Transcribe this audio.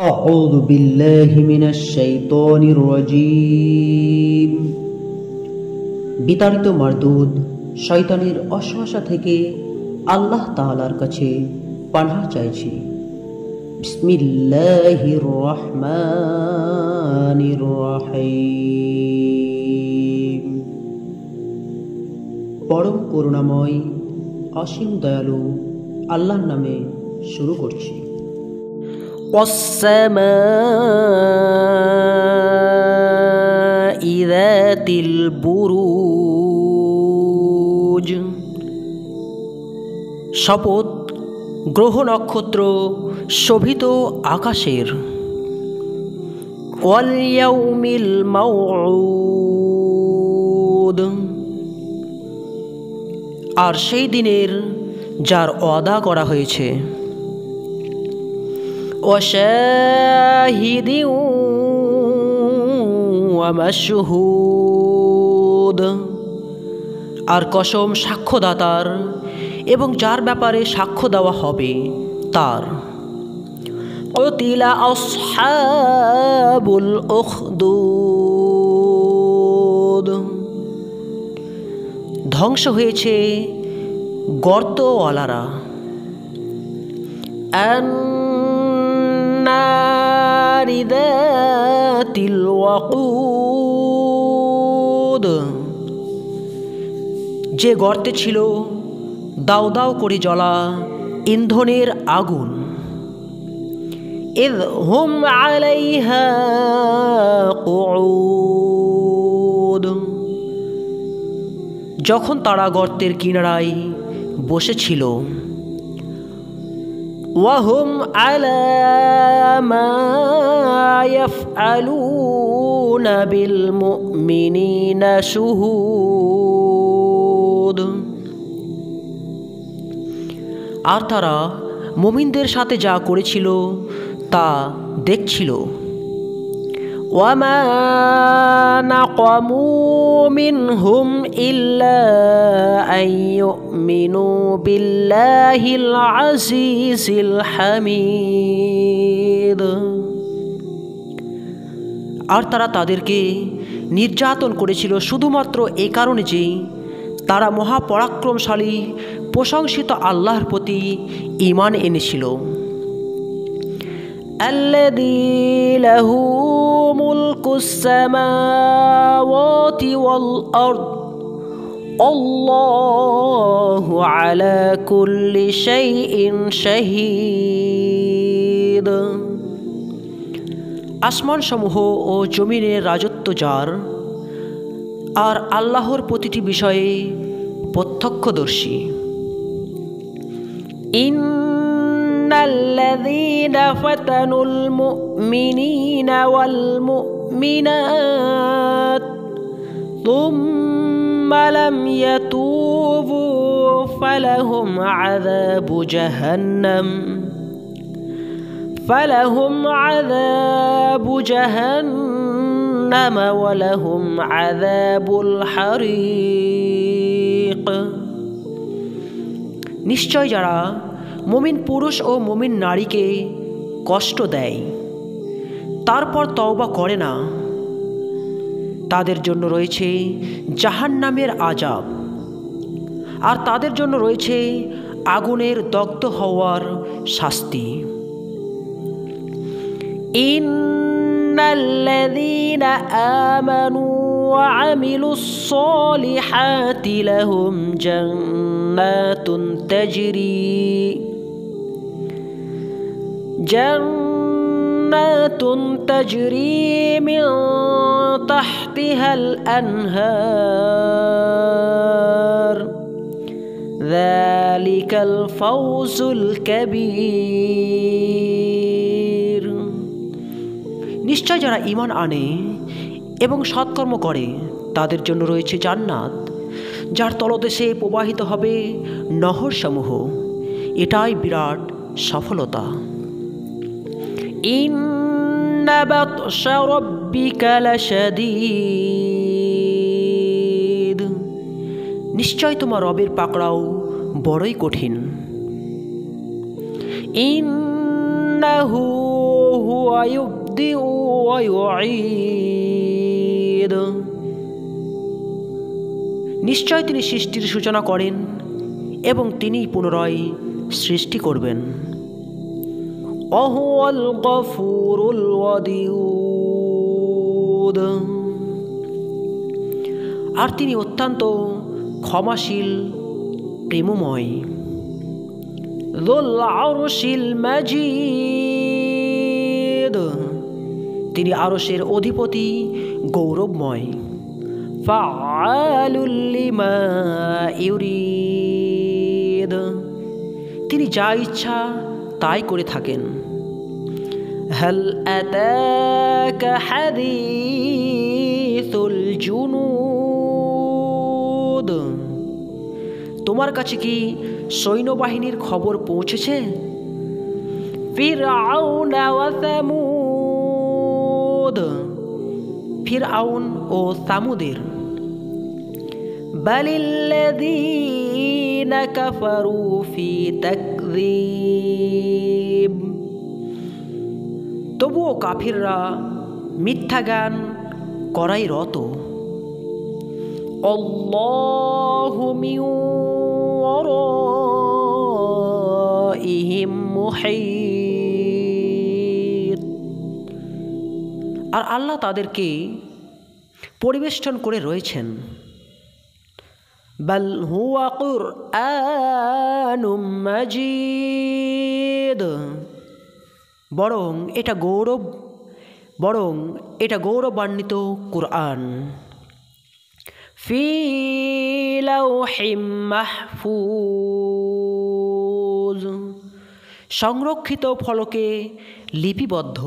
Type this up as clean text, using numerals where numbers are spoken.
أعوذ بالله من الشيطان الرجيم বিতাড়িত মারদুদ শয়তানের অসহাসা থেকে আল্লাহ তাআলার কাছে পানাহ চাইছি। বিসমিল্লাহির রহমানির রহিম। পরম করুণাময় অসীম দয়ালু আল্লাহর নামে শুরু করছি। والسماء ذات البروج। শপথ গ্রহ নক্ষত্র শোভিত আকাশের। ওয়াল-ইয়াউমিল মাউউদ। আর সেই দিনের যার ওয়াদা করা হয়েছে। وشاهد ومشهود। আর কসম সাক্ষ্যদাতার এবং যার ব্যাপারে সাক্ষ্য দেওয়া হবে তার। কুতিলা আসহাবুল উখদুদ। ধ্বংস হয়েছে গর্তওয়ালারা। النار ذات الوقود। যে গর্তে ছিল দাও দাও করে জ্বলা ইন্ধনের আগুন। إذ هم عليها قعود। যখন তারা গর্তের কিনারায় বসেছিল। وهم على ما يفعلون بالمؤمنين شهود। আর তারা মুমিনদের সাথে যা করেছিল তা দেখছিল। وما نقموا منهم إلا أن يؤمنوا بالله العزيز الحميد। আর তারা তাদেরকে নির্যাতন করেছিল শুধুমাত্র এই কারণে যে তারা মহাপরাক্রমশালী প্রশংসিত আল্লাহর প্রতি ঈমান এনেছিল। الذي له ملك السماوات والأرض الله على كل شيء شهيد। আসমান সমূহ ও জমিনের রাজত্ব যার, আর আল্লাহর প্রতিটি বিষয়ে প্রত্যক্ষদর্শী। إن الذين فتنوا المؤمنين والمؤمنات ثم لم يتوبوا فلهم عذاب جهنم ولهم عذاب الحريق। নিশ্চয় যারা মুমিন পুরুষ ও মুমিন নারীকে কষ্ট দেয় তারপর তওবা করে না, তাদের জন্য রয়েছে জাহান্নামের আযাব, আর তাদের জন্য রয়েছে আগুনের দগ্ধ হওয়ার শাস্তি। ইন্নাল্লাযীনা আমানু ওয়া আমিলুস সালিহাতি লাহুম জান্নাতুন تجري من تحتها الأنهار ذلك الفوز الكبير। নিশ্চয় যারা ঈমান আনে এবং সৎকর্ম করে তাদের জন্য রয়েছে জান্নাত যার তলদেশে প্রবাহিত হবে নহরসমূহ। এটাই বিরাট সফলতা। ইন্না বাতশা রাব্বিকা লাশাদীদ। নিশ্চয় তোমার রবের পাকড়াও বড়ই কঠিন। ইন্নাহু هو ويبدئ ويعيد নিশ্চয় তিনি সৃষ্টির সূচনা করেন এবং তিনি পুনরায় সৃষ্টি করবেন। ওয়াহুয়াল গফুরুল ওয়াদুদ আর তিনি অত্যন্ত ক্ষমাশীল প্রেমময়। যুল আরশিল মাজিদ তিনি আরশের অধিপতি গৌরবময়। ফাআলুল লিমা ইউরিদ তিনি যা ইচ্ছা তাই করে থাকেন। হাল আতাকা হাদিসুল জুনুদ তোমার কাছে কি সৈন্যবাহিনীর খবর পৌঁছেছে? ফিরআউন ওয়া সামুদ ফিরআউন ও সামুদের। বালিল্লাযীনা কাফারু ফি তাকযীব তবুও কাফিররা মিথ্যা জ্ঞান করাই রত। আল্লাহু মিন ওয়ারাইহিম মুহীত আর আল্লাহ তাদেরকে পরিবেষ্টন করে রয়েছেন। বাল হুয়া কুরআনুম মাজিদ বরং এটা গৌরবান্বিত কুরআন। ফি লাওহিম মাহফুজ সংরক্ষিত ফলকে লিপিবদ্ধ।